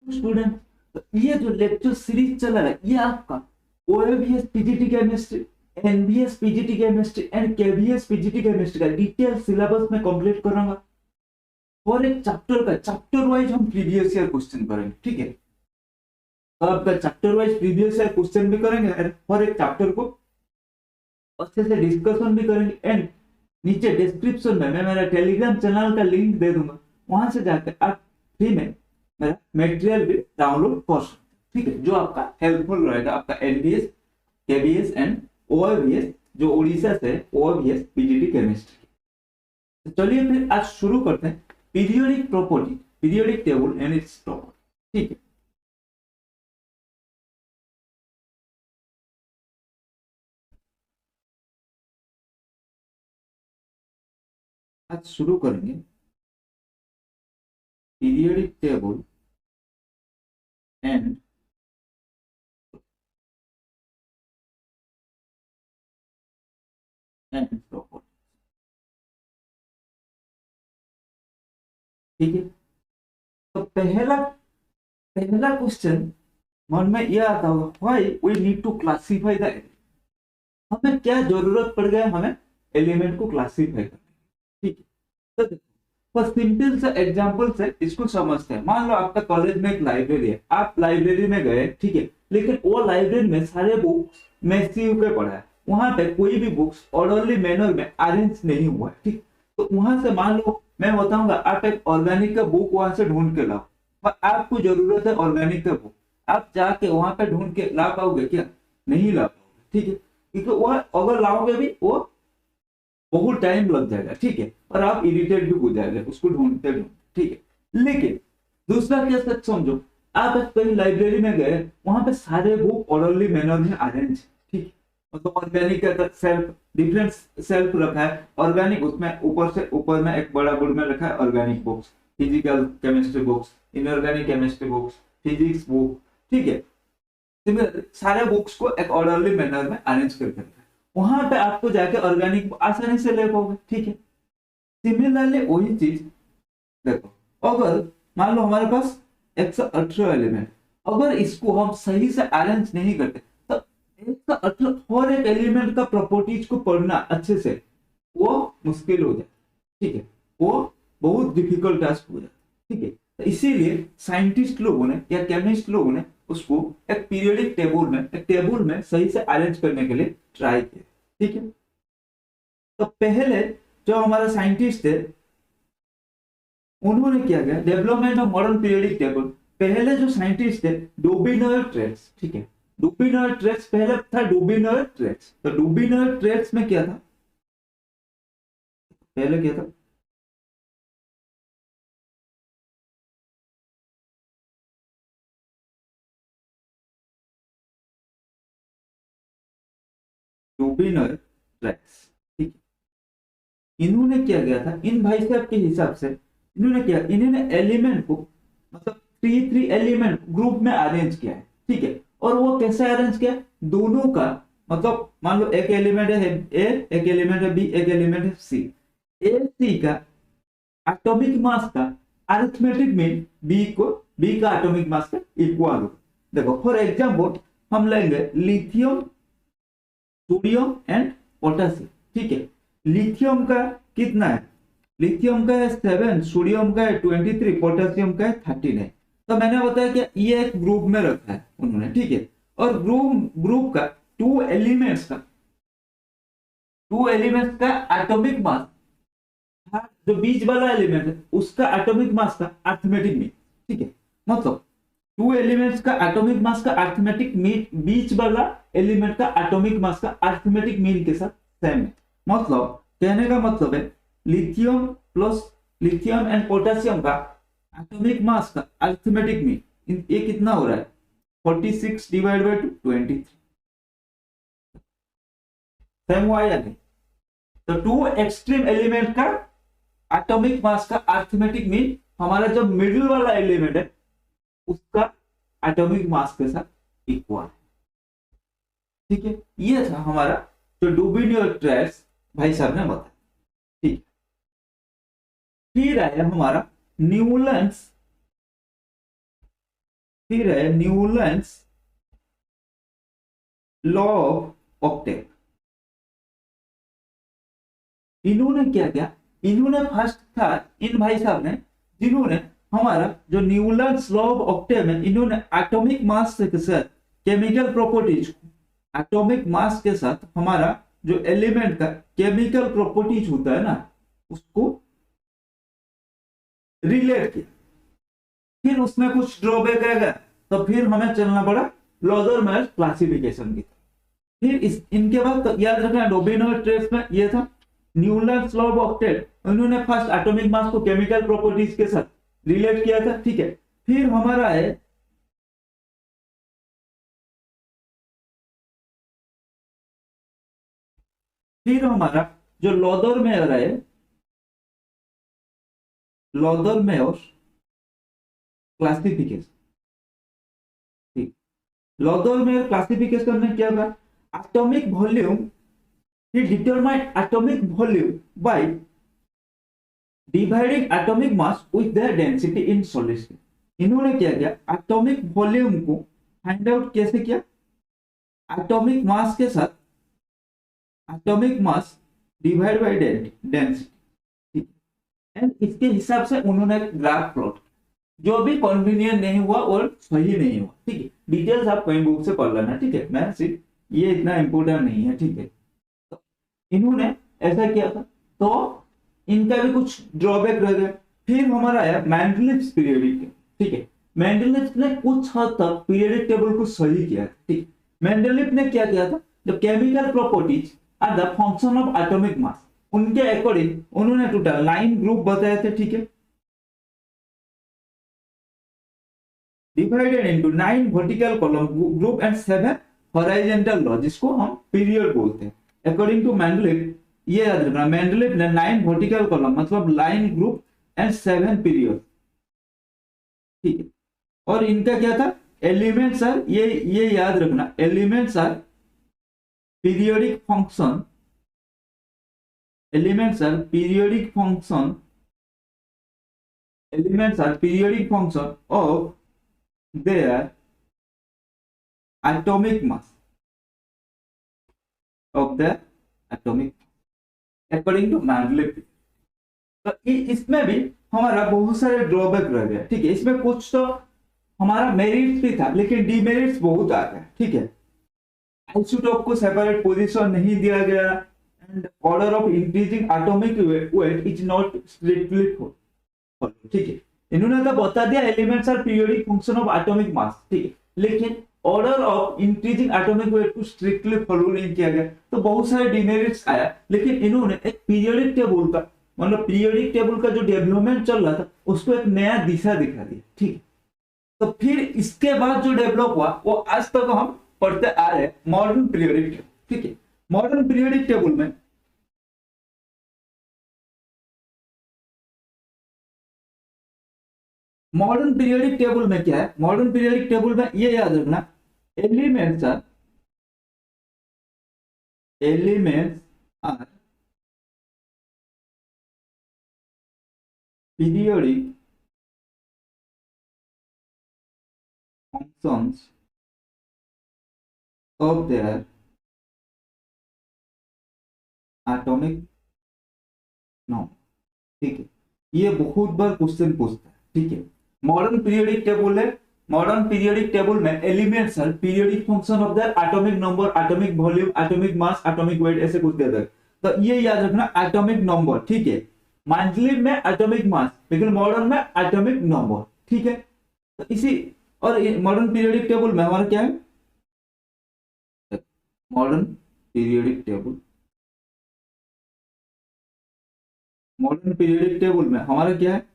Student, तो ये जो लेक्चर सीरीज चल रहा है ये आपका OABS PGT chemistry, NBS PGT chemistry and KBS PGT chemistry का डिटेल सिलेबस में कंप्लीट करूंगा। और एक चैप्टर का चैप्टर वाइज हम प्रीवियस ईयर क्वेश्चन करेंगे, ठीक है। तो आपका chapter wise previous year question भी करेंगे और एक चैप्टर को अच्छे से डिस्कशन भी करेंगे। एंड नीचे डिस्क्रिप्शन में मैं मेरा टेलीग्राम चैनल का लिंक दे दूंगा, वहां से जाकर आप फ्री में मेरा मटेरियल भी डाउनलोड कर सकते हैं, ठीक है, जो आपका हेल्पफुल रहेगा आपका एनबीएस, केबीएस एंड ओएबीएस, जो उड़ीसा से ओएबीएस पीजीटी केमिस्ट्री। तो चलिए फिर आज शुरू करते हैं periodic property, periodic table and it's property, ठीक है। आज शुरू करेंगे पीरियोडिक टेबल एंड प्रॉपर्टी, ठीक है। तो पहला क्वेश्चन मन में यह आता होगा, why we need to classify the, हमें क्या जरूरत पड़ गया हमें एलिमेंट को क्लासिफाई करने, ठीक है। तो बस सिंपल सा एग्जांपल से इसको समझते हैं। मान लो आपका कॉलेज में एक लाइब्रेरी है, आप लाइब्रेरी में गए, ठीक है, लेकिन वो लाइब्रेरी में सारे बुक्स मैसिव के पड़ा है, वहां पे कोई भी बुक्स ऑर्डरली मैनर में अरेंज नहीं हुआ है, ठीक। तो वहां से मान लो मैं बताऊंगा आप एक ऑर्गेनिक का बुक वहां से ढूंढ के लाओ, पर आपको जरूरत है ऑर्गेनिक का बुक, आप जाके वहां पे ढूंढ के ला पाओगे क्या? नहीं ला पाओगे, ठीक है, क्योंकि वह अगर लाओगे भी वो बहुत टाइम लग जाएगा, ठीक है, और आप इरिटेट भी हो जाएगा उसको ढूंढते ढूंढते, ठीक है। लेकिन दूसरा केस समझो, आप कहीं लाइब्रेरी में गए, वहां पे सारे बुक ऑर्डरली मैनर में अरेंज, ठीक, मतलब ऑर्गेनिक का सेल्फ डिफरेंट सेल्फ रखा है, ऑर्गेनिक उसमें ऊपर से ऊपर में एक बड़ा बोर्ड में रखा है organic books, physical chemistry books, inorganic chemistry books, physics book, ठीक है, सारे बुक्स को एक ऑर्डरली मैनर में अरेंज करके रखा है, वहां पे आपको जाके ऑर्गेनिक आसानी से ले पाओगे, ठीक है। सिमिलरली वही चीज देखो, अगर मान लो हमारे पास 118 एलिमेंट, अगर इसको हम सही से अरेंज नहीं करते तो 118 हर एक एलिमेंट का प्रॉपर्टीज को पढ़ना अच्छे से वो मुश्किल हो जाए, ठीक है, वो बहुत डिफिकल्ट टास्क हो जाए, ठीक है। तो इसीलिए साइंटिस्ट लोगों ने या केमिस्ट लोगों ने उसको एक पीरियोडिक टेबल में सही से अरेंज करने के लिए ट्राई किया, ठीक है। तो पहले जो हमारा साइंटिस्ट थे उन्होंने क्या किया, development of modern periodic table, पहले जो साइंटिस्ट थे डुबिनोयर ट्रेट्स, ठीक है, डुबिनोयर ट्रेट्स पहले था, डुबिनोयर ट्रेट्स। तो डुबिनोयर ट्रेट्स में क्या था, पहले क्या था, डुबिनोयर ट्रेट्स, ठीक है। इन्होंने क्या किया था, इन भाई साहब के हिसाब से इन्होंने क्या, इन्होंने एलिमेंट को मतलब थ्री एलिमेंट ग्रुप में अरेंज किया है, ठीक है। और वो कैसे अरेंज किया, दोनों का मतलब मान लो एक एलिमेंट है ए, एक एलिमेंट है बी, एक एलिमेंट है सी, ए सी का एटॉमिक मास का अरिथमेटिक मीन बी का एटॉमिक मास का इक्वल हो। देखो फॉर एग्जांपल हम लेंगे लिथियम, सोडियम एंड पोटेशियम, ठीक है। लिथियम का कितना है, लिथियम का है 7, सोडियम का है 23, पोटेशियम का है 39। तो मैंने बताया कि ये एक ग्रुप में रखा है उन्होंने, ठीक है। और ग्रुप का टू एलिमेंट्स का एटॉमिक मास, जो बीच वाला एलिमेंट है उसका एटॉमिक मास का अरिथमेटिक मीन, ठीक है, मतलब टू एलिमेंट्स का एटॉमिक मास का अरिथमेटिक मीन बीच वाला एलिमेंट का एटॉमिक मास का अरिथमेटिक मीन के साथ सेम है। मतलब कहने का मतलब है lithium plus lithium and potassium का एटॉमिक मास का अरिथमेटिक मीन ये कितना हो रहा है, 46 डिवाइड बाय 23, सेम हुआ या नहीं। तो टू एक्सट्रीम एलिमेंट का एटॉमिक मास का अरिथमेटिक मीन हमारा जो मिडिल वाला एलिमेंट है उसका एटॉमिक मास के साथ इक्वल है, ठीक है। ये था हमारा जो डुबिनोयर ट्रेट्स भाई साहब ने बताया, ठीक। फिर आया हमारा न्यूलैंड्स फिर है न्यूलैंड्स लॉ ऑफ ऑक्टेव। इन्होंने क्या किया, इन्होंने फर्स्ट था इन भाई साहब ने, जिन्होंने हमारा जो न्यूलैंड्स लॉ ऑफ ऑक्टेव है, इन्होंने एटॉमिक मास के साथ केमिकल प्रॉपर्टीज, एटॉमिक मास के साथ हमारा जो एलिमेंट का केमिकल प्रॉपर्टीज होता है ना, उसको रिलेट किया। फिर उसमें कुछ ड्रॉबैक रहेगा, तो फिर हमें चलना पड़ा लॉदरमेयर क्लासिफिकेशन की। फिर इनके बाद तो याद रखना डोबिनर ट्रेस में ये था न्यूलैंड्स लॉ ऑफ ऑक्टेव, उन्होंने फर्स्ट एटॉमिक मास को केमिकल प्रॉपर्टीज के साथ रिलेट किया था, ठीक है। फिर हमारा है फिर हमारा जो लॉदरमेयर है, लॉदरमेयर क्लासिफिकेशन, ठीक। लॉदरमेयर क्लासिफिकेशन में क्या था, atomic volume, he determined atomic volume by dividing atomic mass with their density in solid state। इन्होंने क्या किया, एटॉमिक वॉल्यूम को फाइंड आउट कैसे किया, एटॉमिक मास के साथ atomic mass divide by density, ठीक। एंड इसके हिसाब से उन्होंने ग्राफ प्लॉट, जो भी कन्वीनियंट नहीं हुआ और सही नहीं हुआ, ठीक है। डिटेल्स आप कहीं बुक से पढ़ लेना, ठीक है, मैं सिर्फ ये इतना इंपोर्टेंट नहीं है, ठीक है। तो इन्होंने ऐसा किया था, तो इनका भी कुछ ड्रॉबैक रह गया। फिर हमारा आया मैंडलिव्स पीरियडिक टेबल, ठीक है। मैंडलिव्स ने कुछ हद तक पीरियडिक टेबल को सही किया, ठीक। मैंडलिव ने क्या किया था, जब chemical properties are the function of atomic mass, उनके अकॉर्डिंग उन्होंने टोटल 9 ग्रुप बताए थे, ठीक है, divided into 9 vertical column group and 7 horizontal law, जिसको हम पीरियड बोलते हैं। अकॉर्डिंग टू मैंडलिव, ये याद रखना, मैंडलिव ने 9 वर्टिकल कॉलम मतलब लाइन ग्रुप एंड 7 पीरियड, ठीक है। और इनका क्या था, एलिमेंट्स आर, ये याद रखना, elements are periodic function, elements are periodic function, elements are periodic function of their atomic mass, of the atomic according to Mendeleev। तो इसमें भी हमारा बहुत सारे ड्रॉबैक रह गए, ठीक है। इसमें कुछ तो हमारा मेरिट्स भी था, लेकिन डीमेरिट्स बहुत आ गए, ठीक है। आइसोटोप को सेपरेट पोजीशन नहीं दिया गया, and order of increasing atomic weight is not strictly follow, ठीक है। इन्होंने तो बता दिया elements are periodic function of atomic mass, ठीक है, लेकिन order of increasing atomic weight को स्ट्रिक्टली फॉलो नहीं किया गया, तो बहुत सारे डिमेरिट्स आया। लेकिन इन्होंने एक पीरियोडिक टेबल का, मतलब पीरियोडिक टेबल का जो डेवलपमेंट चल रहा था, उसको एक नया दिशा दिखा दिया, ठीक है। तो फिर इसके बाद जो डेवलप हुआ वो आज तक हम पढ़ते आ रहे हैं, मॉडर्न पीरियोडिक टेबल, ठीक है। मॉडर्न पीरियोडिक टेबल में मॉडर्न पीरियोडिक टेबल में क्या है, मॉडर्न पीरियोडिक टेबल में ये याद रखना, elements are elements are periodic functions of their atomic number, ठीक है। ये बहुत बार क्वेश्चन पूछता है, ठीक है। मॉडर्न पीरियोडिक टेबल है, मॉडर्न पीरियोडिक टेबल में elements are periodic function of the atomic number, atomic volume, atomic mass, atomic weight, ऐसे कुछ देता है। तो ये याद रखना, एटॉमिक नंबर, ठीक है। मैंडलीव में एटॉमिक मास, लेकिन मॉडर्न में एटॉमिक नंबर, ठीक है। तो इसी, और मॉडर्न पीरियोडिक टेबल में हमारा क्या है, modern periodic table, modern periodic table में हमारा क्या है,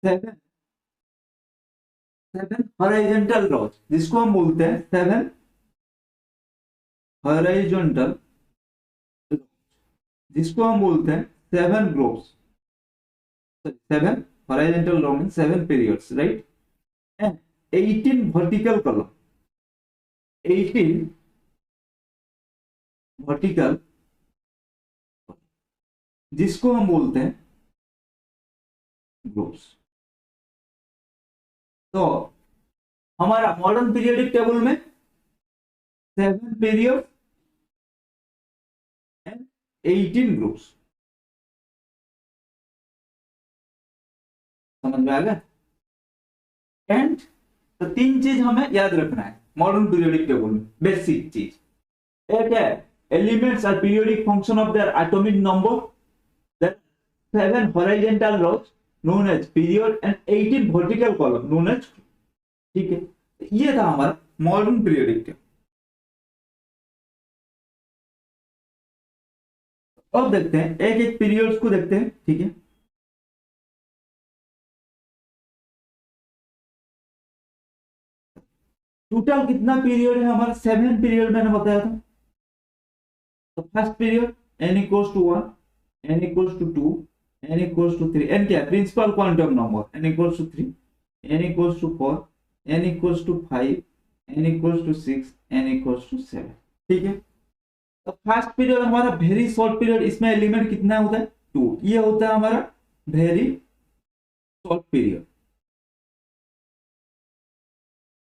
7 हॉरिजॉन्टल लॉज, जिसको हम बोलते हैं 7 हॉरिजॉन्टल, जिसको हम बोलते हैं 7 groups, 7 horizontal law means 7 periods, right. And 18 vertical column, 18 vertical, जिसको हम बोलते हैं ग्रुप्स। तो हमारा मॉडर्न पीरियोडिक टेबल में 7 पीरियड एंड 18 ग्रुप्स। समझ में आ गया? एंड तो 3 चीज हमें याद रखना है मॉडर्न पीरियोडिक टेबल में, बेसिक चीज। एक है elements are periodic function of their atomic number, then 7 horizontal rows known as period and 18 vertical column known as, ठीक है, ये था हमारा मॉडर्न पीरियोडिक टेबल। अब देखते हैं एक एक पीरियड्स को देखते हैं, ठीक है। टोटल कितना पीरियड है हमारा? 7 पीरियड मैंने बताया था। तो first period n equals to 1, n equals to 2, n equals to 3, n क्या है? Principal quantum number. n equals to 3, n equals to 4, n equals to 5, n equals to 6, n equals to 7, ठीक है। तो first period हमारा very short period, इसमें element कितना होता है? 2। ये होता है हमारा वेरी शॉर्ट पीरियड,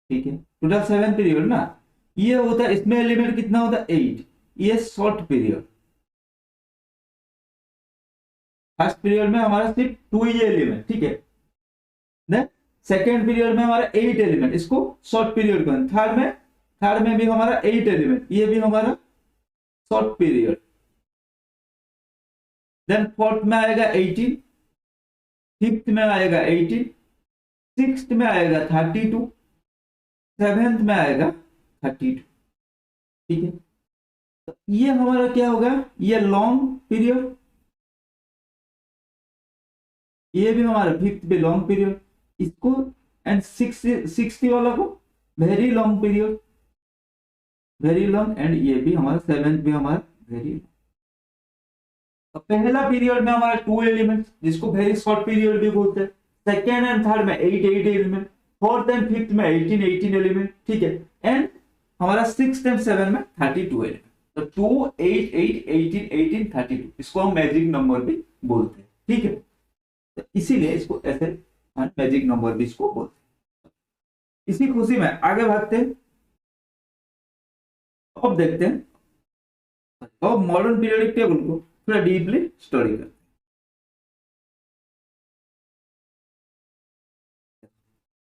ठीक है। टोटल 7 पीरियड ना, ये होता है, इसमें एलिमेंट कितना होता है? 8। ये शॉर्ट पीरियड। फर्स्ट पीरियड में हमारा सिर्फ 2 ही एलिमेंट, ठीक है। देन सेकेंड पीरियड में हमारा 8 एलिमेंट, इसको शॉर्ट पीरियड कहते हैं। थर्ड में भी हमारा 8 एलिमेंट, ये भी हमारा शॉर्ट पीरियड। देन फोर्थ में आएगा 18, फिफ्थ में आएगा 18, सिक्स्थ में आएगा 32, सेवेंथ में आएगा 32, ठीक है। तो ये हमारा क्या होगा? ये लॉन्ग पीरियड, ये भी हमारा फिफ्थ भी लॉन्ग पीरियड, इसको एंड 60 वाला को very long period, very long, and ये भी हमारा सेवेंथ भी हमारा वेरी लॉन्ग। तो पहला पीरियड में हमारा 2 एलिमेंट्स, जिसको वेरी शॉर्ट पीरियड भी बोलते हैं। सेकेंड एंड थर्ड में 8 एलिमेंट, फोर्थ एंड फिफ्थ में 18 एलिमेंट, ठीक है। एंड हमारा सिक्स्थ एंड सेवन में 32 एलिमेंट। तो 2, 8, 8, 18, 18, 32, इसको हम मैजिक नंबर भी बोलते हैं, ठीक है। तो इसीलिए इसको ऐसे मैजिक नंबर भी इसको बोलते हैं। इसी खुशी में आगे भागते हैं। अब देखते हैं, अब मॉडर्न पीरियोडिक टेबल को थोड़ा डीपली स्टडी करते हैं।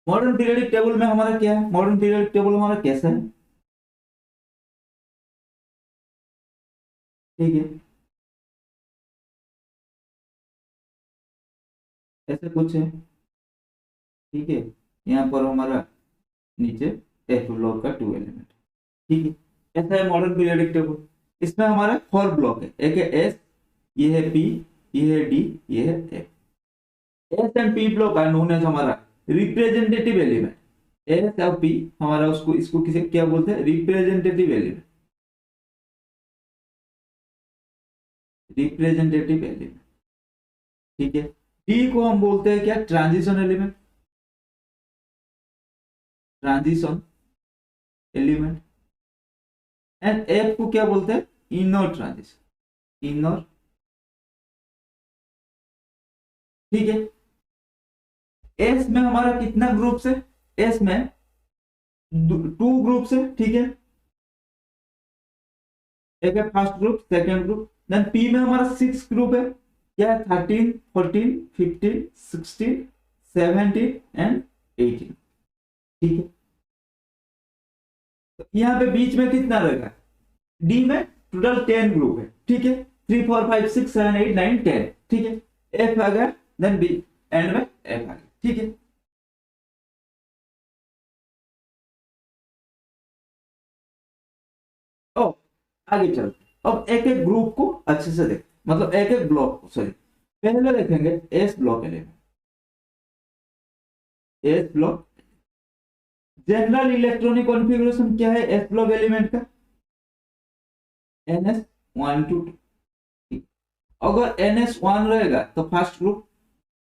मॉडर्न पीरियोडिक टेबल में हमारा क्या है? मॉडर्न पीरियोडिक टेबल हमारा कैसा है, ठीक है। ऐसे कुछ है, ठीक है। यहाँ पर हमारा नीचे एफ ब्लॉक का 2 एलिमेंट, ठीक है। ऐसा है मॉडर्न पीरियोडिक टेबल। इसमें हमारा 4 ब्लॉक है, एक है एस, ये है पी, ये है डी, ये है F. S and P block are known as हमारा रिप्रेजेंटेटिव एलिमेंट। एस और पी हमारा उसको इसको किसे क्या बोलते हैं? रिप्रेजेंटेटिव एलिमेंट, रिप्रेजेंटेटिव एलिमेंट, ठीक है। डी को हम बोलते हैं क्या? Transition element, transition element. And F को क्या बोलते हैं? इनर ट्रांजिशन, इनर, ठीक है। एस में हमारा कितना ग्रुप है? एस में 2 ग्रुप्स है, ठीक है। एक है first group, second group. Then P में हमारा 6 ग्रुप है, क्या है? 13, 14, 15, 16, 17 एंड 18, ठीक है। तो यहाँ पे बीच में कितना रहेगा? डी में टोटल 10 ग्रुप है, ठीक है। 3, 4, 5, 6, 7, 8, 9, 10, ठीक है। एफ आ गया, देन बी, एंड में एफ आ गया, ठीक है। ओ आगे चलते, अब एक एक ग्रुप को अच्छे से देख, मतलब एक एक ब्लॉक को, सॉरी। पहले देखेंगे S block element, S block. General electronic configuration क्या है एस ब्लॉक एलिमेंट का? NS 1 to 2। अगर NS 1 रहेगा तो फर्स्ट ग्रुप,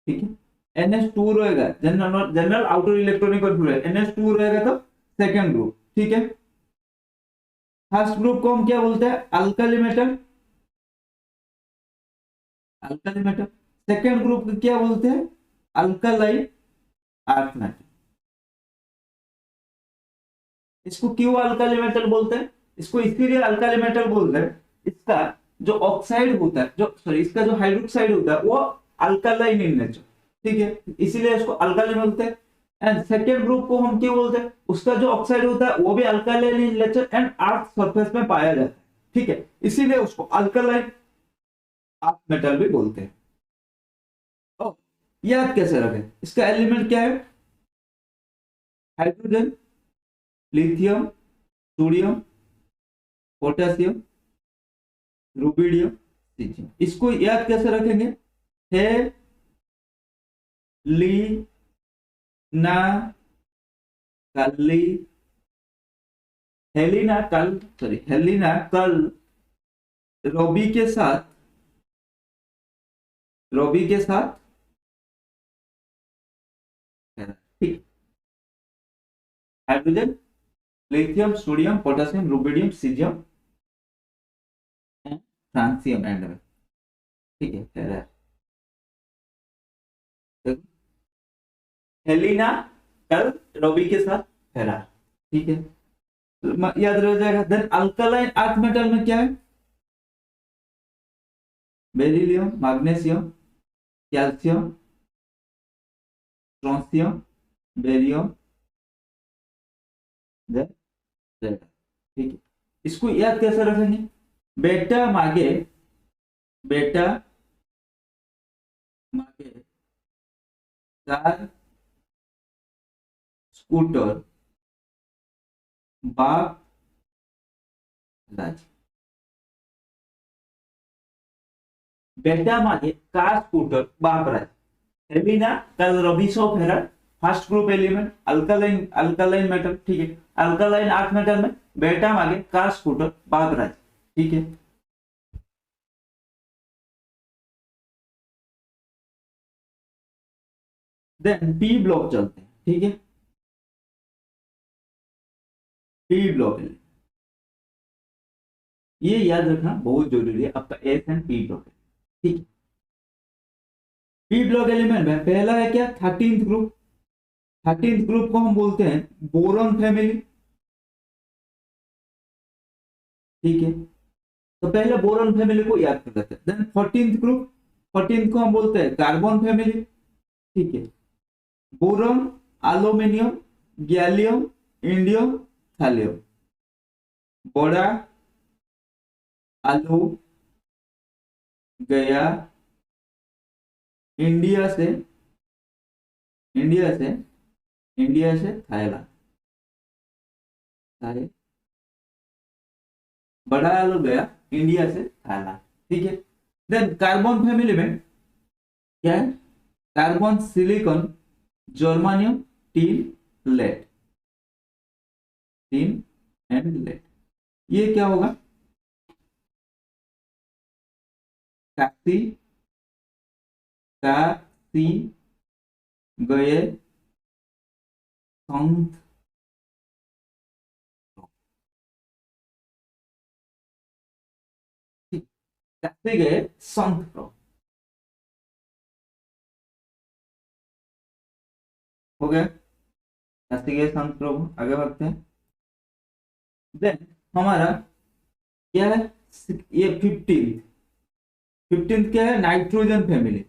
ठीक है। NS 2 रहेगा, general general outer electronic configuration, NS 2 रहेगा तो सेकंड ग्रुप, ठीक है। फर्स्ट ग्रुप को हम क्या बोलते हैं? Alkali metal, alkali metal. Second group को क्या बोलते हैं? अल्कालाइन अर्थ मेटल, इसको क्यों अल्काली मेटल बोलते हैं? इसको इसीलिए अल्काली मेटल बोलते हैं, इसका जो ऑक्साइड होता है, जो सॉरी इसका जो हाइड्रोक्साइड होता है वो अल्कालाइन इन नेचर, ठीक है, इसीलिए इसको अल्काली बोलते हैं। एंड सेकेंड ग्रुप को हम क्यों बोलते हैं? उसका जो ऑक्साइड होता है वो भी alkaline in nature and earth surface में पाया जाता है, ठीक है, इसीलिए उसको अल्कालाइन अर्थ मेटल भी बोलते हैं। ओ, याद कैसे रखें? इसका एलिमेंट क्या है? Hydrogen, lithium, sodium, potassium, rubidium, caesium. इसको याद कैसे रखेंगे? है ली ना कली, हेलिना कल, सॉरी हेलिना कल रोबी के साथ, रोबी के साथ, ठीक, hydrogen, lithium, sodium, potassium, rubidium, caesium, francium and में, ठीक है, हेलिना कल रोबी के साथ फेरा, ठीक है, याद रह जाएगा। देन अल्कलाइन अर्थ मेटल में क्या है? Beryllium, magnesium, calcium, strontium, barium, ठीक है। इसको याद कैसे रखेंगे? बेटा मागे, बेटा मागे कार, स्कूटर, बाप राज। बेटा मागे कार, स्कूटर, बाप राज। हेलिना कल रवि सो फेरा, first group element alkaline, alkaline metal, ठीक है, अल्कालाइन अर्थ मेटल में बेटा मागे कार, स्कूटर, बाप राज, ठीक है। देन पी ब्लॉक चलते हैं, ठीक है, पी ब्लॉक एलिमेंट ये याद रखना बहुत जरूरी है, आपका एस एंड पी ब्लॉक, ठीक है। पी ब्लॉक एलिमेंट में पहला है क्या? 13th group. 13th ग्रुप को हम बोलते हैं बोरॉन फैमिली, ठीक है, तो पहले बोरॉन फैमिली को याद कर लेते हैं। देन 14th ग्रुप, 14th को हम बोलते हैं कार्बन फैमिली, ठीक है, boron, aluminium, gallium, indium, thallium, बोरा, आलू, गया, इंडिया से, इंडिया से, इंडिया से थाईलैंड, बड़ा आलू गया इंडिया से थाईलैंड, ठीक है। देन कार्बन फैमिली में क्या है? Carbon, silicon, germanium, tin, lead, tin and lead, ये क्या होगा? काशी, काशी गए संत, काशी गए संत प्रभु, हो गया, काशी गए संत प्रभु। आगे बढ़ते हैं। देन हमारा क्या है? ये 15th, 15th क्या है? Nitrogen family.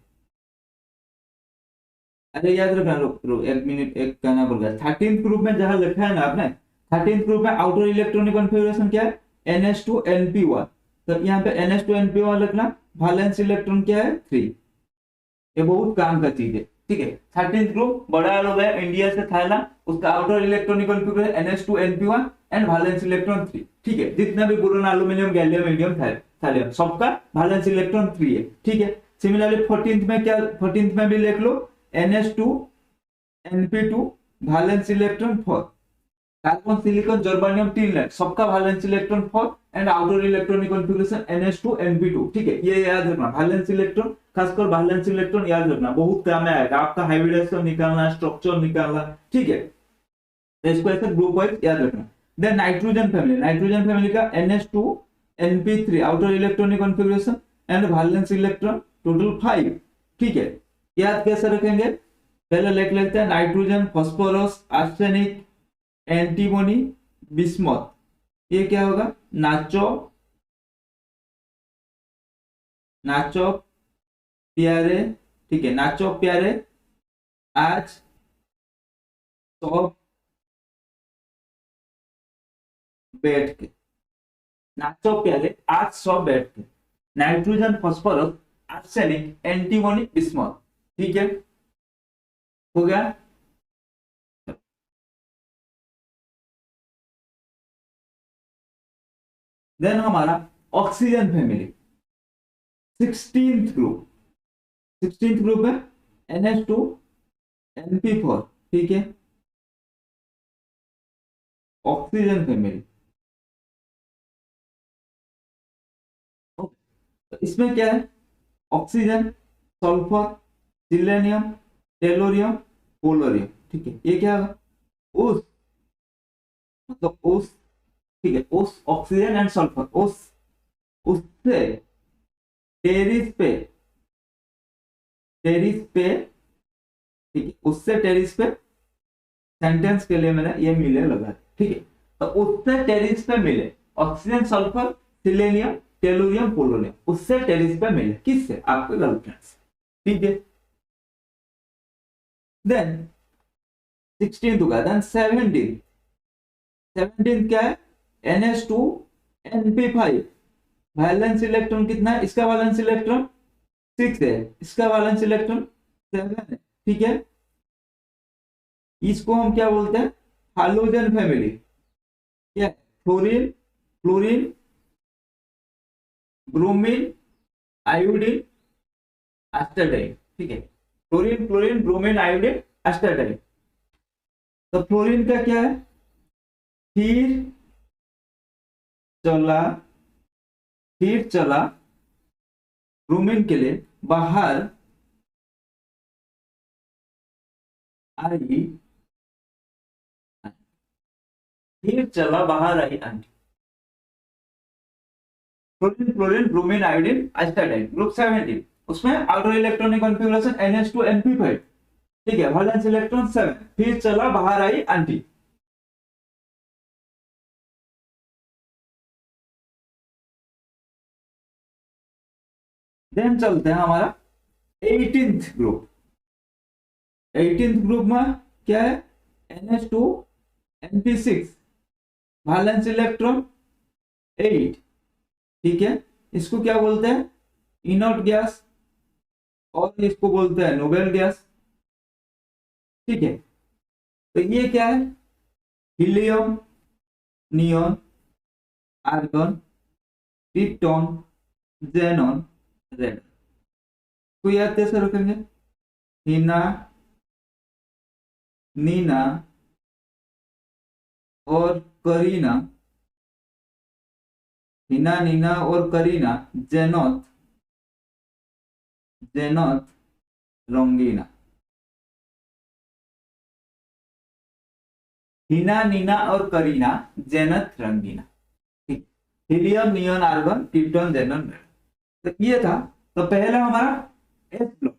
अरे याद रखना, रुक एक मिनट, एक कहना पड़ेगा। 13th ग्रुप में जहां लिखा है ना आपने, 13th ग्रुप में आउटर इलेक्ट्रॉनिक कॉन्फ़िगरेशन क्या है? NH2NP1, तो यहाँ पे NH2NP1 लिखना। वैलेंस इलेक्ट्रॉन क्या है? 3। ये बहुत काम का चीज है, ठीक है। 13th ग्रुप बड़ा लोग है इंडिया से थाईलैंड, उसका outer electronic configuration NH2NP1 and valence electron 3, ठीक है। जितना भी boron, aluminium, gallium, indium, thallium सबका वैलेंस इलेक्ट्रॉन 3 है, ठीक है। सिमिलरली 14th में क्या? 14th में भी लिख लो NH2NP2 valence electron 4, carbon, silicon, germanium, tin, lead सबका valence electron 4 and outer electronic configuration NH2NP2, ठीक है। ये याद रखना, वैलेंस इलेक्ट्रॉन, खासकर वैलेंस इलेक्ट्रॉन याद रखना, बहुत काम में आएगा आपका हाइब्रिडाइजेशन निकालना, स्ट्रक्चर निकालना, ठीक है। तो इसको ऐसे ग्रुप वाइज याद रखना। Then nitrogen family, nitrogen family का NH2NP3 outer electronic configuration and valence electron total 5, ठीक है। याद कैसे रखेंगे? पहले लिख लेते हैं nitrogen, phosphorus, arsenic, antimony, bismuth, ये क्या होगा, नाचो नाचो प्यारे, ठीक है, नाचो प्यारे आज सब बैठ के, नाचो प्यारे आज सब बैठ के, nitrogen phosphorus arsenic antimony bismuth, ठीक है, हो गया। देन हमारा oxygen family 16th group, 16th group है NH2 NP4, ठीक है, ऑक्सीजन फैमिली। तो इसमें क्या है, ऑक्सीजन, सल्फर, सिलेनियम, टेलोरियम, पोलोरियम, ठीक है, ये क्या है, उस, मतलब उस, ठीक है, उस ऑक्सीजन एंड सल्फर, उस उससे टेरिस पे, टेरिस पे, ठीक है, उससे टेरिस पे, सेंटेंस के लिए मैंने ये मिले लगा, ठीक है, तो उससे टेरिस पे मिले oxygen, sulphur, selenium, tellurium, polonium, उससे टेरिस पे मिले किससे, आपके गर्लफ्रेंड से, ठीक है। देन 16 होगा, देन 17, 17 क्या है, NH2 NP5, वैलेंस इलेक्ट्रॉन कितना है, इसका वैलेंस इलेक्ट्रॉन 6 है, इसका वैलेंस इलेक्ट्रॉन 7 है, ठीक है, इसको हम क्या बोलते हैं, हाइड्रोजन फैमिली, क्या, फ्लोरीन, क्लोरीन, ब्रोमीन, आयोडीन, एस्टाडाइन, ठीक है, फ्लोरीन, क्लोरीन, ब्रोमीन, आयोडीन, एस्टाडाइन। तो फ्लोरीन का क्या है, फिर चला, फिर चला, ब्रोमीन के लिए बाहर आई, फिर चला बाहर आई आंटी, fluorine, chlorine, bromine, iodine, astatine, group 17, उसमें outer electronic configuration NH2 NP5, ठीक है, वैलेंस इलेक्ट्रॉन 7, फिर चला बाहर आई आंटी। देन चलते हैं हमारा 18th ग्रुप, 18th ग्रुप में क्या है, NH2 NP6, वैलेंस इलेक्ट्रॉन 8, ठीक है, इसको क्या बोलते हैं, इनर्ट गैस, और इसको बोलते हैं नोबेल गैस, ठीक है। तो ये क्या है, helium, neon, argon, krypton, xenon, radon, तो याद कैसे रखेंगे, हीना, नीना और करीना, हिना, नीना और करीना, जेनोथ, जेनोथ, रोंगीना, हिना, नीना और करीना, जेनथ, रंगीना, ठीक, helium, neon, argon, krypton, xenon, radon. तो ये था, तो पहला हमारा एस ब्लॉक,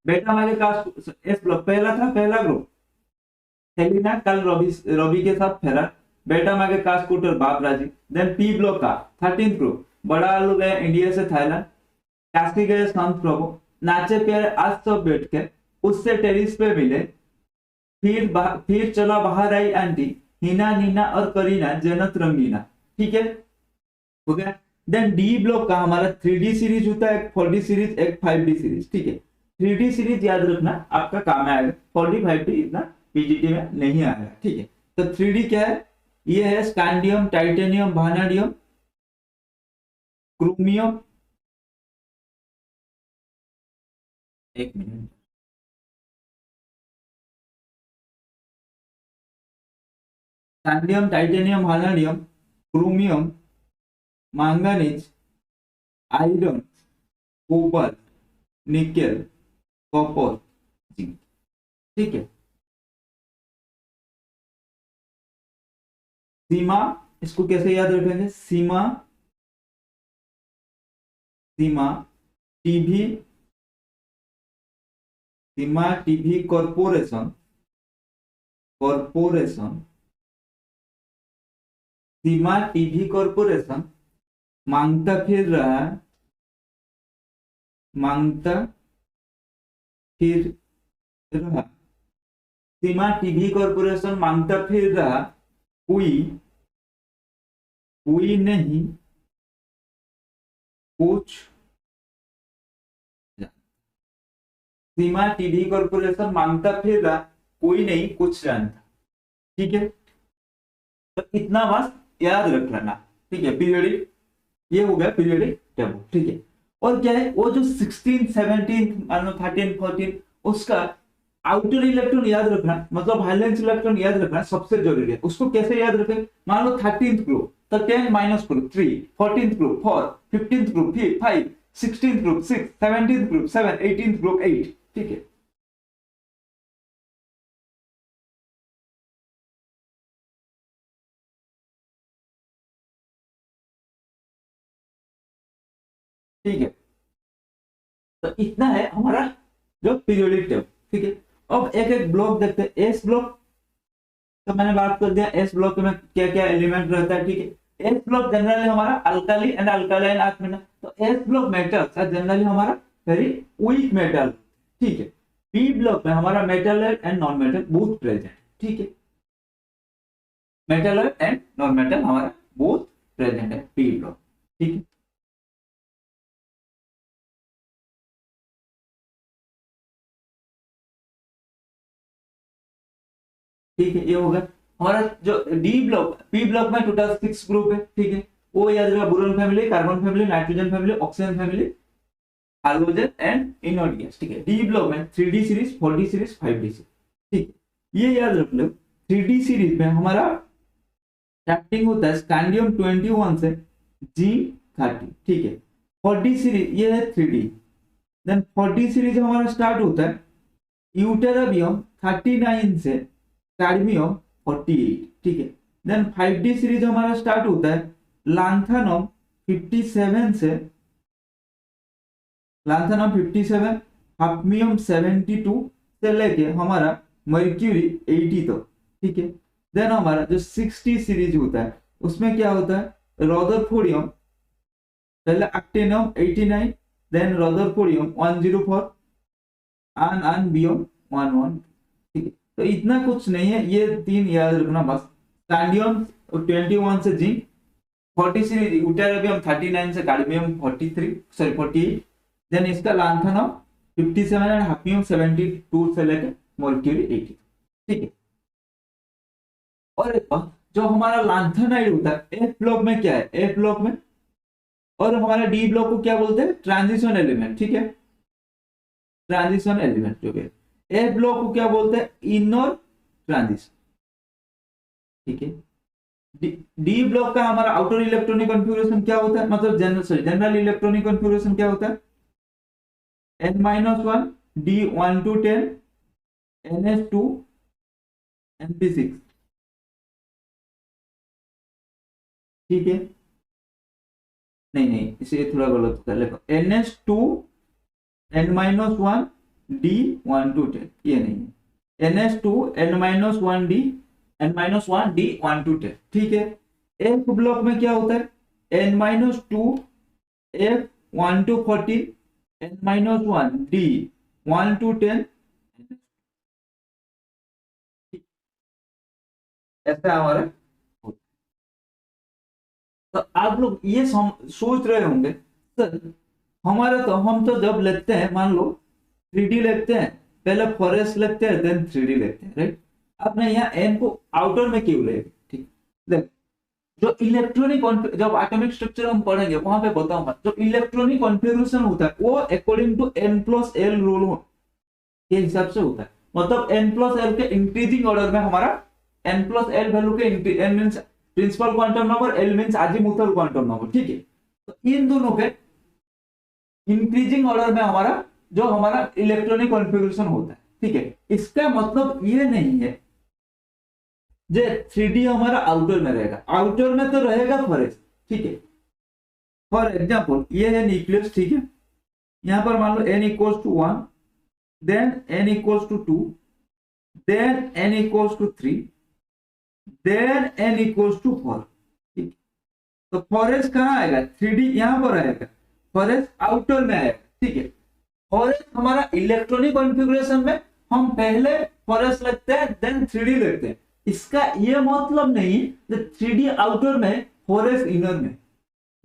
बेटा हमारे पास एस ब्लॉक पहला था, पहला ग्रुप, हेलिना कल रवि, रवि के साथ फेरा, बेटा मागे कास्कूटर बाप राजी। देन पी ब्लॉक का 13th ग्रुप, बड़ा आलू गए इंडिया से थाईलैंड, कास्की गए संत प्रभु, नाचे प्यारे आज सब बैठ के, उससे टेरिस पे मिले, फिर चला बाहर आई आंटी, हिना, नीना और करीना, जन्नत रंगीना, ठीक है, हो गया। देन डी ब्लॉक का हमारा 3D सीरीज होता है, एक 4D सीरीज, एक 5D सीरीज, ठीक है, 3D सीरीज याद रखना आपका काम आएगा, 4D 5D इतना पीजीटी में नहीं आएगा, ठीक है। तो 3D क्या है, ये है स्कैंडियम, टाइटेनियम, वानेडियम, क्रोमियम, एक minute, scandium, titanium, vanadium, chromium, manganese, iron, cobalt, nickel, copper, zinc, ठीक है। सीमा, इसको कैसे याद रखेंगे, Seema, Seema TV, Seema TV corporation, corporation Seema TV corporation मांगता फिर रहा सीमा टीवी कॉर्पोरेशन मांगता फिर रहा कोई नहीं कुछ। सीमा टीवी कॉर्पोरेशन मांगता फिर रहा कोई नहीं कुछ जानता। ठीक है, तो इतना बस याद रख लेना। ठीक है, पीरियडिक ये हो गया पीरियडिक टेबल। ठीक है, और क्या है वो जो 16 17 मान लो 13 14 उसका आउटर इलेक्ट्रॉन याद रखना, मतलब वैलेंस इलेक्ट्रॉन याद रखना सबसे जरूरी है। उसको कैसे याद रखें, मान लो 13th ग्रुप तो 10 minus group 3, 14th group 4, 15th group 5, 16th group 6, 17th group 7, 18th group 8। ठीक है, ठीक है, तो इतना है हमारा जो पीरियोडिक टेबल। ठीक है, अब एक एक ब्लॉक देखते हैं। एस ब्लॉक तो मैंने बात कर दिया, एस ब्लॉक में क्या क्या एलिमेंट रहता है। ठीक है, एस ब्लॉक जनरली हमारा अल्काली एंड अल्कालाइन अर्थ में, तो S block metals are generally हमारा वेरी वीक मेटल। ठीक है, पी ब्लॉक में हमारा metal and non metal both present. ठीक है, मेटल एंड नॉन मेटल हमारा बोथ प्रेजेंट है पी ब्लॉक। ठीक है, ठीक है, ये होगा हमारा जो डी ब्लॉक। पी ब्लॉक में टोटल 6 ग्रुप है। ठीक है, वो याद रखा, boron family, carbon family, nitrogen family, oxygen family, hydrogen and inert gas. ठीक है, डी ब्लॉक में 3D series, 4D series, 5D series. ठीक है, ये याद रख लो। 3D सीरीज में हमारा स्टार्टिंग होता है स्कैंडियम 21 से G30। ठीक है, 4D सीरीज ये है 3D। देन 4D सीरीज हमारा स्टार्ट होता है यूटेरबियम 39 से कैडमियम 48। ठीक है, देन 5D सीरीज हमारा स्टार्ट होता है लांथानम 57 से हाफनियम 72 से लेके हमारा मर्क्यूरी 80 तक। ठीक है, देन हमारा जो 60 सीरीज होता है उसमें क्या होता है रदरफोर्डियम, पहले एक्टिनियम 89, देन रदरफोर्डियम 104 and बियम 11। ठीक है, तो इतना कुछ नहीं है, ये 3 याद रखना बस। स्कैंडियम 21 से जिंक, 40 सीरीज यूटेरबियम 39 से कैडमियम 48, देन इसका लांथानम 57 एंड हाफनियम 72 से लेकर मर्क्यूरी 80। ठीक है, और एक बात, जो हमारा लांथानाइड होता है एफ ब्लॉक में क्या है, एफ ब्लॉक में, और हमारा डी ब्लॉक को क्या बोलते हैं ट्रांजिशन एलिमेंट। ठीक है, ट्रांजिशन एलिमेंट जो है, एफ ब्लॉक को क्या बोलते हैं इनर ट्रांजिशन। ठीक है, डी ब्लॉक का हमारा आउटर इलेक्ट्रॉनिक कॉन्फ़िगरेशन क्या होता है, मतलब जनरल इलेक्ट्रॉनिक कॉन्फ़िगरेशन क्या होता है n-1 d1 to 10 ns2 np6। ठीक है, नहीं इसे थोड़ा गलत कर लिखो, ns2 n-1 d1 to 10, ये नहीं है ns2 n-1 d n-1 d1 to 10। ठीक है, एफ ब्लॉक में क्या होता है n-2 f1 to 40 n-1 d1 to 10, ऐसा हमारा। तो आप लोग ये सोच रहे होंगे सर हमारा तो हम तो जब लिखते हैं मान लो 3D लिखते हैं, पहले फॉरेस्ट लिखते हैं देन 3D लिखते हैं, राइट। आपने यहाँ एन को आउटर में क्यों लेंगे, ठीक। देख जो इलेक्ट्रॉनिक जब एटॉमिक स्ट्रक्चर हम पढ़ेंगे वहां पे बताऊंगा, जो इलेक्ट्रॉनिक कॉन्फ़िगरेशन होता है वो अकॉर्डिंग टू n+l रूल के हिसाब से होता है। मतलब n+l के इंक्रीजिंग ऑर्डर में हमारा n+l वैल्यू के n means principal quantum number, l means azimuthal quantum number. ठीक है, तो इन दोनों के इंक्रीजिंग ऑर्डर में हमारा जो हमारा इलेक्ट्रॉनिक कॉन्फ़िगरेशन होता है। ठीक है, इसका मतलब ये नहीं है जे 3D हमारा आउटर में रहेगा, आउटर में तो रहेगा फॉरेस्ट। ठीक है, फॉर एग्जांपल ये है न्यूक्लियस। ठीक है, यहां पर मान लो n = 1, then n = 2, then n = 3, then n = 4। तो फॉरेस्ट कहाँ आएगा, 3D यहाँ पर आएगा, फॉरेस्ट आउटर में आएगा, ठीक है। फॉरेस्ट हमारा इलेक्ट्रॉनिक कॉन्फ़िगरेशन में हम पहले फॉरेस्ट लगते हैं देन 3D लगते हैं। इसका ये मतलब नहीं 3D आउटर में फॉरेस्ट इनर में,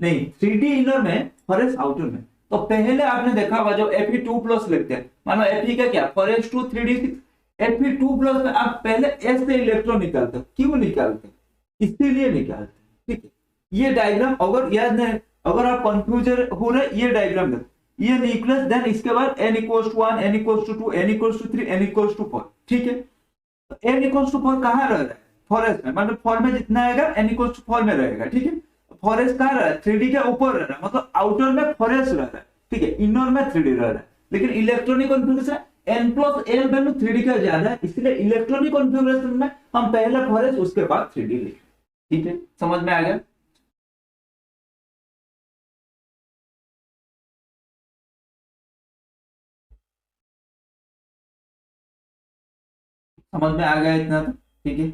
नहीं 3D इनर में फॉरेस्ट आउटर में। तो पहले आपने देखा होगा जो Fe2+ लिखते हैं, मानो Fe का क्या, फॉरेस्ट टू 3D6, Fe2+ में आप पहले S से इलेक्ट्रॉन निकालते हो। क्यों निकालते हैं, इसीलिए निकालते हैं, ठीक है। ये डायग्राम अगर याद नहीं, अगर आप कंफ्यूजन हो रहे, ये डायग्राम देखो, ये न्यूक्लियस, देन इसके बाद n=1, n=2, n=3, n=4, ठीक है। तो n=4 कहाँ रह रहा है, फॉरेस्ट में, मतलब 4 में जितना आएगा n=4 में रहेगा, ठीक है। फॉरेस्ट कहाँ रह रहा है, 3D के ऊपर रह रहा है, मतलब आउटर में फॉरेस्ट रह रहा है, ठीक है, इनर में 3D रह रहा है। लेकिन electronic configuration n+l value 3D का ज्यादा है, इसलिए इलेक्ट्रॉनिक कॉन्फ़िगरेशन में हम पहले फॉरेस्ट उसके बाद 3D लिखें, ठीक है। समझ में आ गया, समझ में आ गया इतना तो, ठीक है।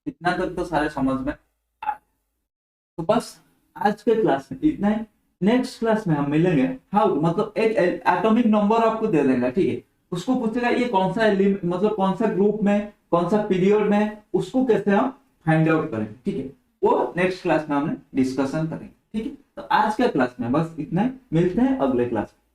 इतना तक तो सारे समझ में आ, तो बस आज के क्लास में इतना ही। नेक्स्ट क्लास में हम मिलेंगे हाउ, मतलब एक एटॉमिक नंबर आपको दे देगा, ठीक है। उसको पूछेगा ये कौन सा मतलब कौन सा ग्रुप में, कौन सा पीरियड में, उसको कैसे हम फाइंड आउट करेंगे, ठीक है। वो नेक्स्ट क्लास में हमने डिस्कशन करेंगे, ठीक है। तो आज के क्लास में बस इतना ही, मिलते हैं अगले क्लास में।